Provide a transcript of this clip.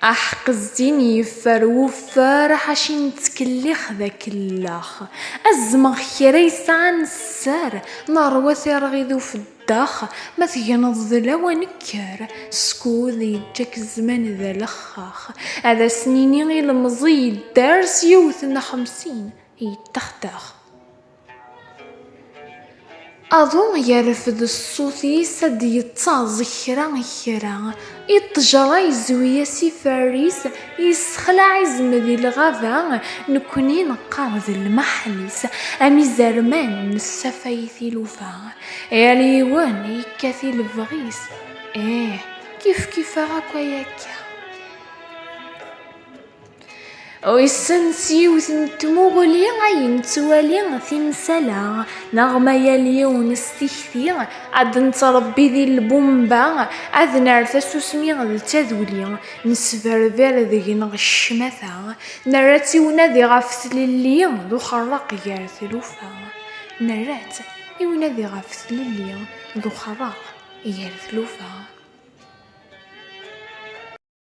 أحق الزين يفر وفار حاشي نتكلخ ذاك اللاخ أزمغ كريس عن السار نار وثير غيذو في الداخ ما تجنض لا ونكر سكوذ يجاك الزمان ذا لخاخ هذا سنيني غير المزيد دارس يوثنا 50 يتختخ أظن يرفد الصوت يسد يتصاز كرا يتجرى يزوي فريس يسخلع يزمذي الغابة نكوني نقارض المحلس أمي زرمان نسفايثي لوفا يا ليوان يكاثي الفغيس كيف غاكوا ياكا ويسنسي وثنتموغلي غاين توالي تمسلا نغمة ياليون استيكثي عاد نتربي ذي البومبا عاد نعرف سوسمي غد تذولي نسفرفر ذي نغ الشمثا نراتي ونادي غاف للي ذو خراق يارث لوفا نرات ونادي غاف للي ذو خراق يارث لوفا